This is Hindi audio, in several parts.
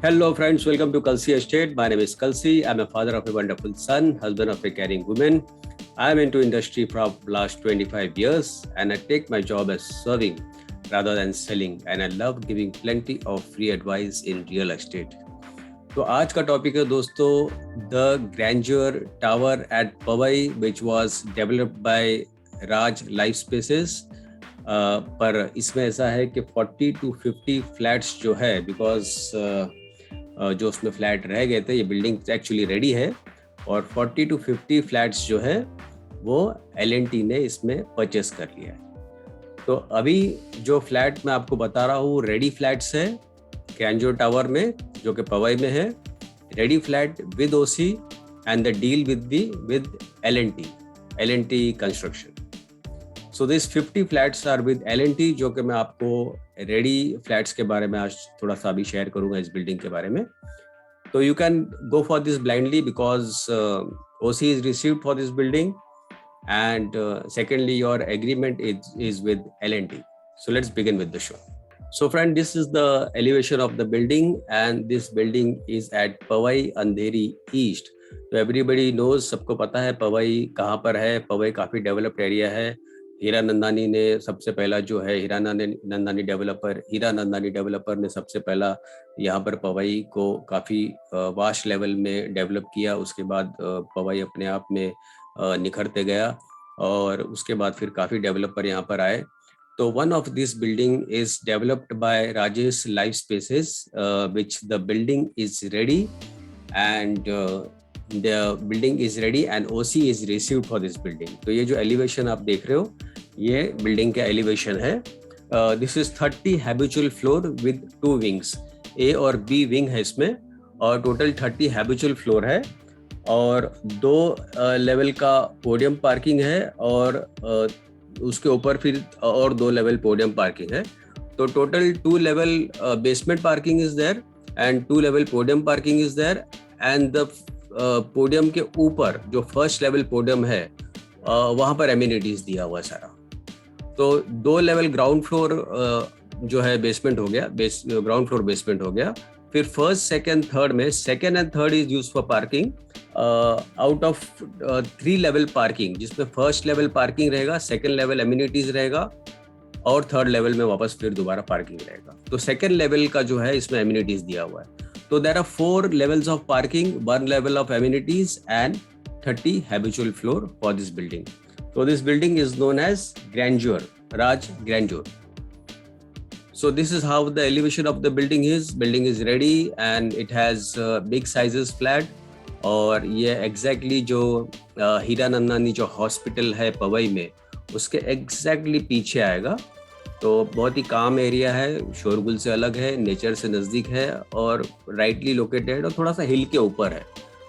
Hello friends, welcome to Kalsi Estate. My name is Kalsi. I'm a father of a wonderful son, husband of a caring woman. I'm into industry for last 25 years and I take my job as serving rather than selling, and I love giving plenty of free advice in real estate. तो आज का टॉपिक है दोस्तों the Grandeur tower at Powai which was developed by Raj life spaces. पर इसमें ऐसा है कि 40 to 50 फ्लैट्स जो है, बिकॉज जो उसमें फ्लैट रह गए थे, ये बिल्डिंग एक्चुअली रेडी है और 40 to 50 फ्लैट्स जो है वो L&T ने इसमें परचेस कर लिया है। तो अभी जो फ्लैट मैं आपको बता रहा हूँ रेडी फ्लैट्स है ग्रैंड्योर टावर में, जो कि पवई में है। Ready flat with OC and the deal with L&T construction. So this 50 flats are with L&T, जो कि मैं आपको रेडी फ्लैट्स के बारे में आज थोड़ा सा अभी शेयर करूंगा इस बिल्डिंग के बारे में। तो you can go for this blindly because OC is received for this building and secondly your agreement is with L&T. So let's begin with the show. So friend, this is the elevation of the building and this building is at Powai Andheri East. तो everybody knows, सबको पता है पवई कहाँ पर है। पवई काफ़ी डेवलप्ड एरिया है। हीरा नंदानी ने सबसे पहला जो है हीरा नंदानी डेवलपर ने सबसे पहला यहाँ पर पवई को काफ़ी वास्ट लेवल में डेवलप किया। उसके बाद पवई अपने आप में निखरते गया और उसके बाद फिर काफ़ी डेवलपर यहाँ पर आए। So one of this building is developed by Rajesh Life Spaces, which the building is ready and the building is ready and OC is received for this building. तो ये जो elevation आप देख रहे हो ये building का elevation है। This is 30 habitual floor with 2 wings, A और B wing है इसमें और total 30 habitual floor है और 2 level का podium parking है और उसके ऊपर फिर और 2 लेवल पोडियम पार्किंग है। तो total 2 level basement parking is there and 2 level podium parking is there and the podium के ऊपर जो फर्स्ट लेवल पोडियम है वहाँ पर एमिनिटीज दिया हुआ सारा। तो 2 लेवल ग्राउंड फ्लोर जो है बेसमेंट हो गया, ग्राउंड फ्लोर बेसमेंट हो गया। फिर फर्स्ट सेकेंड थर्ड में second and third is use for parking out of 3 level parking, जिसमें फर्स्ट लेवल पार्किंग रहेगा, सेकेंड लेवल एमिनिटीज रहेगा और थर्ड लेवल में वापस फिर दोबारा पार्किंग रहेगा। तो सेकेंड लेवल का जो है इसमें एमिनिटीज दिया हुआ है। तो there are 4 levels of parking, 1 level of amenities and 30 habitual floor for this building. तो this building is known as grandeur, Raj grandeur. So this is how the elevation of the building is. Building is ready and it has big sizes flat. और ये exactly जो हीरा नंदानी जो हॉस्पिटल है पवई में उसके exactly पीछे आएगा। तो बहुत ही काम एरिया है, शोरगुल से अलग है, नेचर से नज़दीक है और राइटली लोकेटेड और थोड़ा सा हिल के ऊपर है।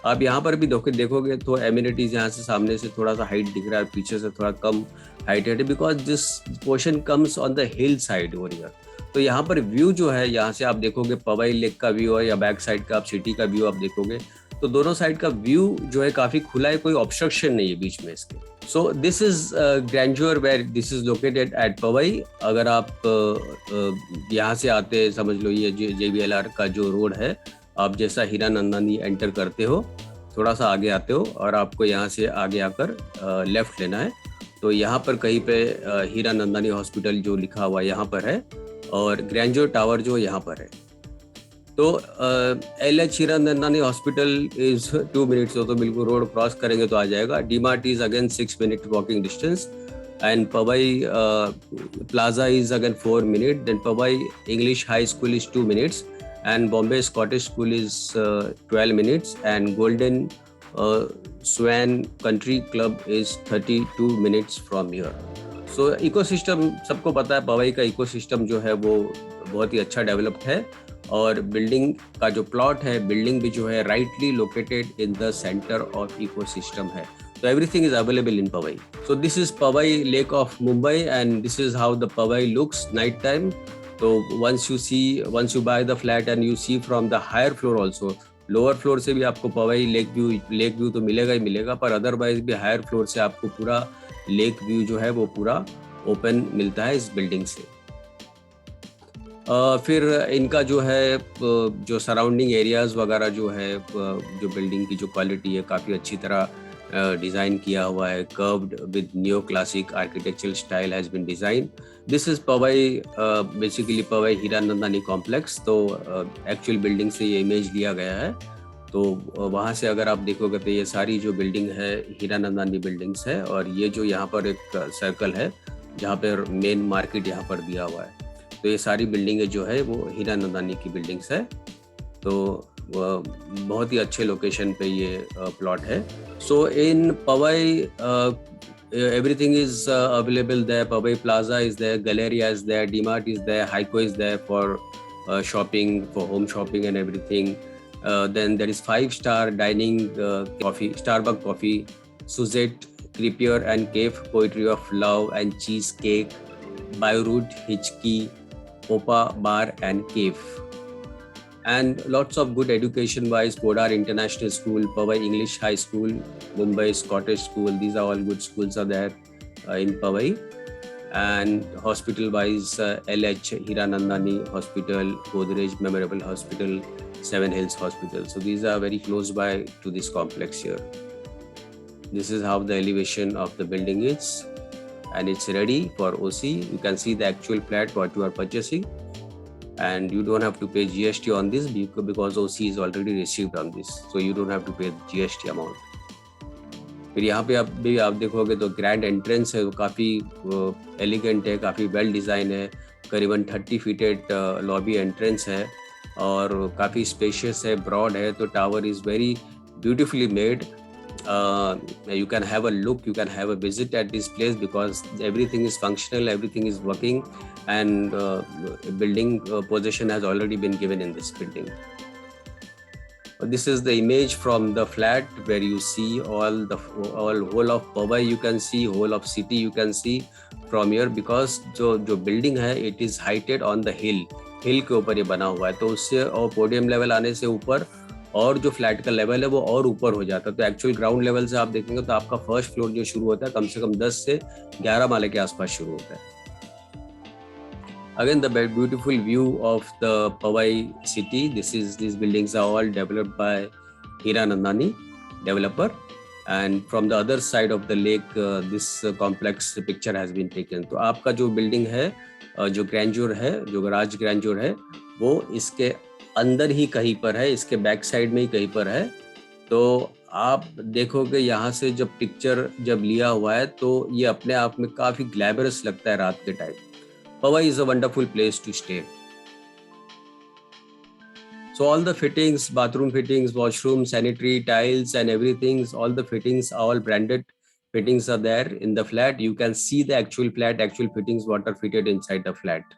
आप यहाँ पर भी देखोगे तो एमिनिटीज यहाँ से सामने से थोड़ा सा हाइट दिख रहा है, पीछे से थोड़ा कम हाइट है because this portion comes on the hill side over here. तो यहाँ पर व्यू जो है, यहाँ से आप देखोगे पवई लेक का व्यू है या बैक साइड का आप सिटी का व्यू आप देखोगे तो दोनों साइड का व्यू जो है काफी खुला है, कोई ऑब्स्ट्रक्शन नहीं है बीच में इसके। So this is Grandeur where this is located at Powai. अगर आप यहाँ से आते, समझ लो ये JBLR का जो रोड है, आप जैसा हीरा नंदानी एंटर करते हो थोड़ा सा आगे आते हो और आपको यहाँ से आगे आकर लेफ्ट लेना है। तो यहाँ पर कहीं पे हीरा नंदानी हॉस्पिटल जो लिखा हुआ यहाँ पर है और ग्रैंड्योर टावर जो यहाँ पर है। तो LH Hiranandani hospital is 2 minutes, तो बिल्कुल रोड क्रॉस करेंगे तो आ जाएगा। DMart is again 6 minute walking distance and Powai plaza is again 4 minute. Then Powai English high school is 2 minutes and Bombay Scottish school is 12 minutes and golden swan country club is 32 minutes from here. So ecosystem सबको पता है, पवई का इकोसिस्टम जो है वो बहुत ही अच्छा डेवलप्ड है और बिल्डिंग का जो प्लॉट है, बिल्डिंग भी जो है rightly located in the centre of ecosystem है। तो everything is available in Powai. So this is Powai lake of Mumbai and this is how the Powai looks night time. तो once you buy the flat and you see from the higher floor also, lower floor से भी आपको पवई लेक व्यू तो मिलेगा ही मिलेगा, पर अदरवाइज भी हायर फ्लोर से आपको पूरा लेक व्यू जो है वो पूरा ओपन मिलता है इस बिल्डिंग से। फिर इनका जो है जो सराउंडिंग एरियाज वगैरह जो है, जो बिल्डिंग की जो क्वालिटी है काफ़ी अच्छी तरह डिज़ाइन किया हुआ है. Curved with new classic architectural style has been design. This is Powai, basically Powai Hiranandani complex. तो एक्चुअल बिल्डिंग से ये इमेज लिया गया है. तो वहाँ से अगर आप देखोगे तो ये सारी जो बिल्डिंग है हीरानंदानी बिल्डिंग्स है. और ये जो यहाँ पर एक सर्कल है जहाँ पर मेन मार्केट यहाँ पर दिया हुआ है, तो ये सारी बिल्डिंगें जो है वो हीरानंदानी की बिल्डिंग्स है. तो बहुत ही अच्छे लोकेशन पे ये प्लॉट है. सो इन Pawai everything is available there. Powai Plaza is there, Galleria is there, DMart is there, Heiko is there for shopping, for home shopping and everything. Then there is 5-star dining, coffee, Starbucks coffee, Suzette, Creepier and Cave, Poetry of Love and Cheesecake, Bayreuth, Hitchkey, Opa Bar and Cave. And lots of good education wise, Podar International School, Powai English High School, Mumbai Scottish School, these are all good schools are there in Powai. And hospital wise, LH Hiranandani Hospital, Godrej Memorial Hospital, Seven Hills Hospital. So these are very close by to this complex here. This is how the elevation of the building is, and it's ready for OC. You can see the actual flat what you are purchasing, and you don't have to pay GST on this because OC is already received on this, so you don't have to pay the GST amount. फिर यहाँ पे आप देखोगे तो ग्रैंड एंट्रेंस है, वो काफ़ी एलिगेंट है, काफ़ी वेल डिज़ाइन है. करीबन 30 फीटेड लॉबी एंट्रेंस है और काफ़ी स्पेशियस है, ब्रॉड है. तो tower is very beautifully made. You can have a look, you can have a visit at this place because everything is functional, everything is working, and building possession has already been given in this building. This is the image from the flat where you see all whole of Powai, you can see whole of city, you can see from here, because जो building है it is heighted on the hill के ऊपर ये बना हुआ है. तो उससे और पोडियम लेवल आने से ऊपर और जो फ्लैट का लेवल है वो और ऊपर हो जाता है. तो एक्चुअल ग्राउंड लेवल से आप देखेंगे तो आपका फर्स्ट फ्लोर जो शुरू होता है कम से कम 10 से 11 माले के आसपास शुरू होता है. Again, the beautiful view of the Powai city. These buildings are all developed by Hiranandani developer, and from the other side of the lake, this complex picture has been taken. तो आपका जो बिल्डिंग है, जो ग्रैंड्योर है, जो गराज ग्रैंड्योर है, वो इसके अंदर ही कहीं पर है, इसके बैक साइड में ही कहीं पर है. तो आप देखोगे यहाँ से जब पिक्चर जब लिया हुआ है तो ये अपने आप में काफी ग्लैमरस लगता है रात के time. Powai is a wonderful place to stay. So all the fittings, bathroom fittings, washroom, sanitary, tiles and everything, all the fittings, all branded fittings are there in the flat. You can see the actual flat, actual fittings, what are fitted inside the flat.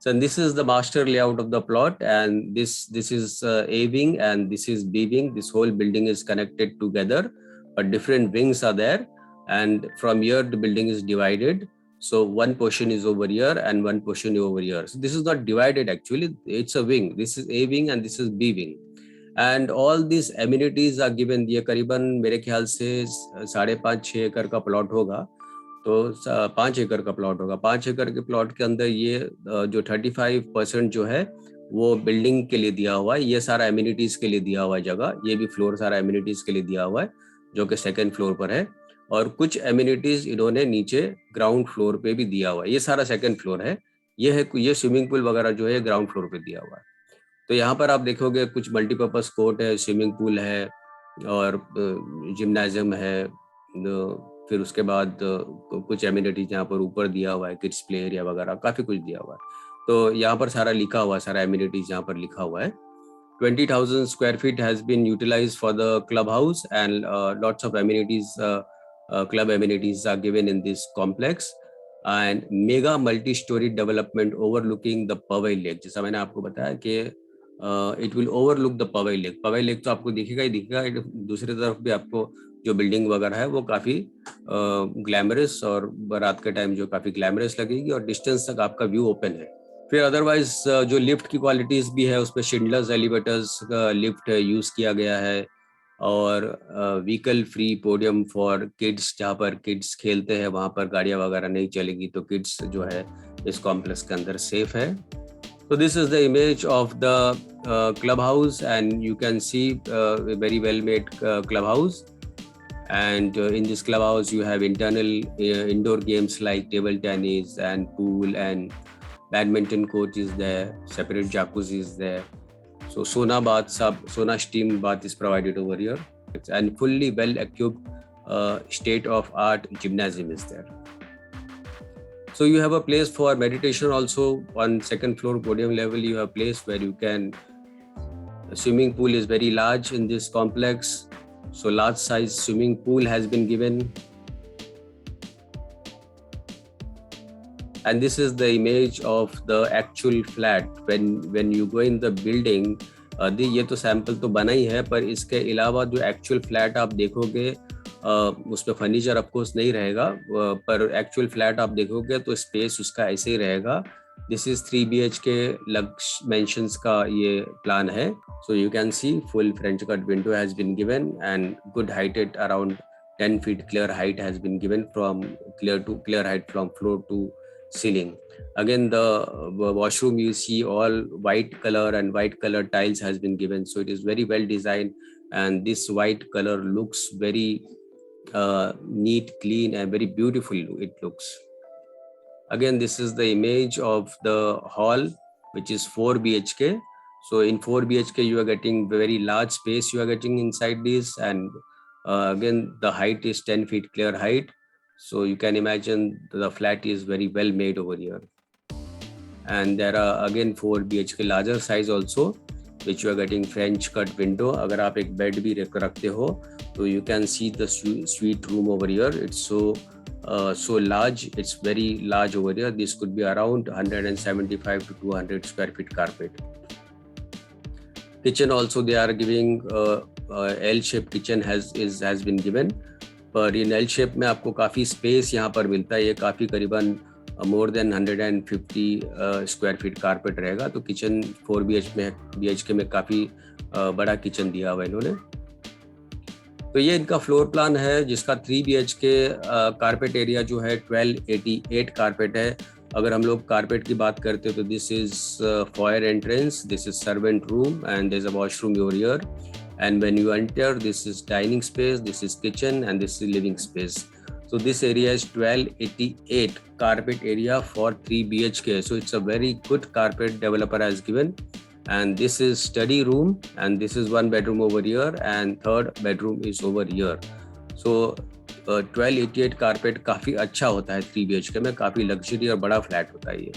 So this is the master layout of the plot, and this is A wing and this is B wing. This whole building is connected together, but different wings are there, and from here the building is divided. So one portion is over here and one portion is over here. So this is not divided actually, it's a wing. This is A wing and this is B wing. And all these amenities are given. ये करीबन मेरे ख्याल से 5.5-6 एकड़ का प्लॉट होगा. तो 5 एकड़ का प्लॉट होगा. 5 एकड़ के प्लॉट के अंदर ये जो 35% जो है वो बिल्डिंग के लिए दिया हुआ है. ये सारा एमिनिटीज के लिए दिया हुआ है जगह. ये भी फ्लोर सारा एमिनिटीज के लिए दिया हुआ है जो कि सेकंड फ्लोर पर है, और कुछ एमिनिटीज इन्होंने नीचे ग्राउंड फ्लोर पे भी दिया हुआ है. ये सारा सेकंड फ्लोर है. ये स्विमिंग पूल वगैरह जो है ग्राउंड फ्लोर पे दिया हुआ है. तो यहाँ पर आप देखोगे कुछ मल्टीपर्पज कोर्ट है, स्विमिंग पूल है और जिम्नाजियम है. फिर उसके बाद कुछ एमिनिटीज यहाँ पर ऊपर दिया हुआ है, किड्स प्ले एरिया वगैरह काफी कुछ दिया हुआ है. तो यहाँ पर सारा लिखा हुआ है, सारा एमिनिटीज यहाँ पर लिखा हुआ है. 20,000 square feet has been utilized for the clubhouse, and lots of amenities, club amenities are given in this complex, and mega multi-story development overlooking the Powai Lake. जैसा मैंने आपको बताया कि it will overlook the Powai Lake. Powai Lake तो आपको दिखेगा ही दिखेगा. दूसरी तरफ भी आपको जो बिल्डिंग वगैरह है वो काफी ग्लैमरस और रात के टाइम जो काफी ग्लैमरस लगेगी, और डिस्टेंस तक आपका व्यू ओपन है. फिर अदरवाइज जो लिफ्ट की क्वालिटीज भी है उसमें शिंडलर्स एलिवेटर्स का लिफ्ट यूज किया गया है, और vehicle free podium for kids, जहाँ पर किड्स खेलते हैं वहाँ पर गाड़ियाँ वगैरह नहीं चलेगी, तो किड्स जो है इस कॉम्प्लेक्स के अंदर सेफ है। So this is the image of the clubhouse, and you can see a very well made clubhouse. And in this clubhouse you have internal indoor games like table tennis and pool, and badminton court is there, separate jacuzzi is there. So sauna steam bath is provided over here, and fully well equipped state of art gymnasium is there. So you have a place for meditation also. On second floor podium level you have a place where you can, the swimming pool is very large in this complex, so large size swimming pool has been given. And this is the image of the actual flat when you go in the building. ये तो सैंपल तो बना ही है, पर इसके अलावा जो एक्चुअल फ्लैट आप देखोगे उसमें फर्नीचर ऑफकोर्स नहीं रहेगा, पर एक्चुअल फ्लैट आप देखोगे तो स्पेस उसका ऐसे ही रहेगा। This is 3 BHK luxe mansions का ये प्लान है। So you can see full French cut window has been given and good heighted around 10 feet clear height has been given from clear height from floor to ceiling. Again, the washroom you see all white color and white color tiles has been given, so it is very well designed, and this white color looks very neat, clean, and very beautiful it looks. Again, this is the image of the hall, which is 4 BHK. So in 4 BHK you are getting very large space you are getting inside this, and again the height is 10 feet clear height, so you can imagine the flat is very well made over here. And there are again 4 BHK larger size also, which you are getting French cut window. अगर आप एक बेड भी रखते हो तो you can see the suite room over here. It's so large, it's very large over here. This could be around 175 to 200 square feet carpet. Kitchen also they are giving L-shaped kitchen has been given, पर इन L shape में आपको काफ़ी स्पेस यहाँ पर मिलता है। ये काफ़ी करीबन more than 150 square feet carpet रहेगा, तो किचन 4 BHK में काफ़ी बड़ा किचन दिया हुआ इन्होंने। तो ये इनका फ्लोर प्लान है, जिसका 3 BHK कारपेट एरिया जो है 1288 कारपेट है। अगर हम लोग कारपेट की बात करते हैं तो this is foyer entrance, this is servant room, and there is a washroom over here, and when you enter this is dining space, this is kitchen, and this is living space. So this area is 1288 carpet area for 3 BHK, so it's a very good carpet developer has given. And this is study room, and this is one bedroom over here, and third bedroom is over here. So 1288 carpet काफ़ी अच्छा होता है 3 BHK में, काफ़ी लग्जरी और बड़ा फ्लैट होता है ये।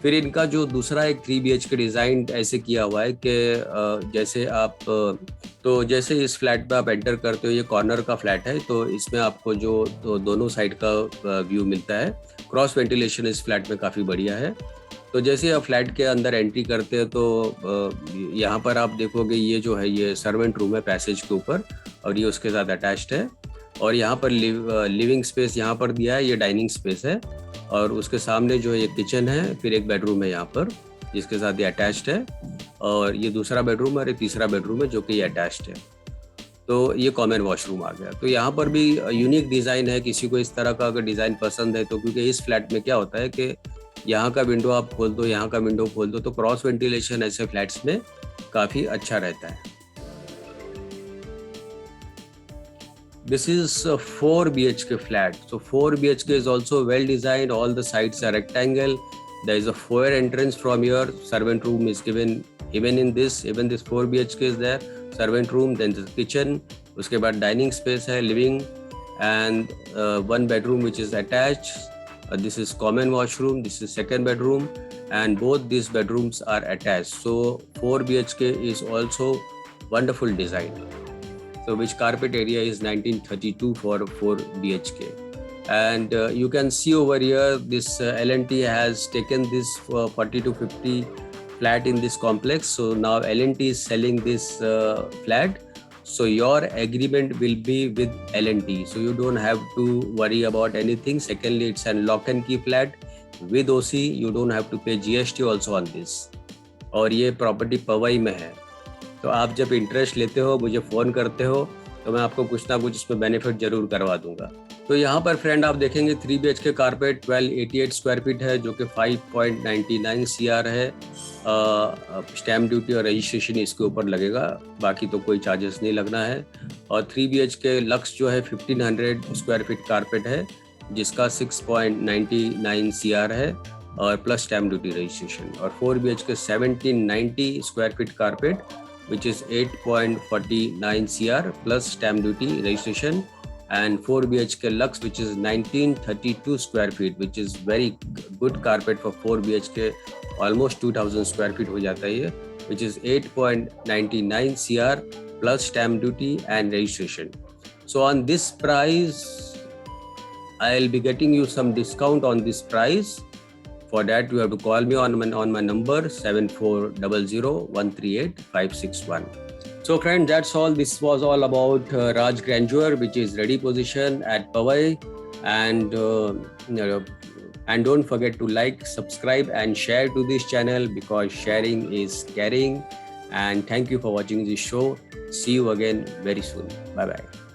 फिर इनका जो दूसरा एक 3 BHK डिज़ाइन ऐसे किया हुआ है कि जैसे आप जैसे इस फ्लैट पे आप एंटर करते हो, ये कॉर्नर का फ्लैट है, तो इसमें आपको जो दोनों साइड का व्यू मिलता है। क्रॉस वेंटिलेशन इस फ्लैट में काफ़ी बढ़िया है। तो जैसे आप फ्लैट के अंदर एंट्री करते हैं तो यहाँ पर आप देखोगे ये जो है ये सर्वेंट रूम है पैसेज के ऊपर, और ये उसके साथ अटैच्ड है। और यहाँ पर लिविंग स्पेस यहाँ पर दिया है, ये डाइनिंग स्पेस है, और उसके सामने जो है ये किचन है, फिर एक बेडरूम है यहाँ पर जिसके साथ ये अटैच्ड है, और ये दूसरा बेडरूम और ये तीसरा बेडरूम है जो कि ये अटैच्ड है। तो ये कॉमन वॉशरूम आ गया। तो यहाँ पर भी यूनिक डिज़ाइन है, किसी को इस तरह का अगर डिज़ाइन पसंद है तो, क्योंकि इस फ्लैट में क्या होता है कि यहाँ का विंडो आप खोल दो, यहाँ का विंडो खोल दो, तो क्रॉस वेंटिलेशन ऐसे फ्लैट्स में काफ़ी अच्छा रहता है। This is a 4 BHK flat. So 4 BHK is also well designed. All the sides are rectangle. There is a foyer entrance from here. Servant room is given even this 4 BHK is there. Servant room, then the kitchen. उसके बाद dining space है, living, and one bedroom which is attached. This is common washroom. This is second bedroom, and both these bedrooms are attached. So 4 BHK is also wonderful design. So which carpet area is 1932 for 4 BHK. And you can see over here this L&T has taken this 40 to 50 flat in this complex. So now L&T is selling this flat. So your agreement will be with L&T. So you don't have to worry about anything. Secondly, it's a lock and key flat with OC. You don't have to pay GST also on this. और ये प्रॉपर्टी पवई में है। तो आप जब इंटरेस्ट लेते हो, मुझे फ़ोन करते हो, तो मैं आपको कुछ ना कुछ इसमें बेनिफिट ज़रूर करवा दूंगा। तो यहाँ पर फ्रेंड आप देखेंगे 3 BHK कारपेट 1288 स्क्वायर फीट है, जो कि 5.99 CR है। स्टैम्प ड्यूटी और रजिस्ट्रेशन इसके ऊपर लगेगा, बाकी तो कोई चार्जेस नहीं लगना है। और 3 BHK लक्स जो है 1500 स्क्वायर फीट कारपेट है, जिसका 6.99 CR है और प्लस स्टैम्प ड्यूटी रजिस्ट्रेशन। और 4 BHK 1790 square feet carpet which is 8.49 CR plus stamp duty registration, and 4 BHK Lux which is 1932 square feet, which is very good carpet for 4 BHK, almost 2000 square feet हो जाता है ये, which is 8.99 CR plus stamp duty and registration. So on this price, I'll be getting you some discount on this price. For that, you have to call me on my number 7400138561. So friend, that's all. This was all about Raj Grandeur, which is ready position at Powai. And don't forget to like, subscribe and share to this channel, because sharing is caring. And thank you for watching this show. See you again very soon. Bye bye.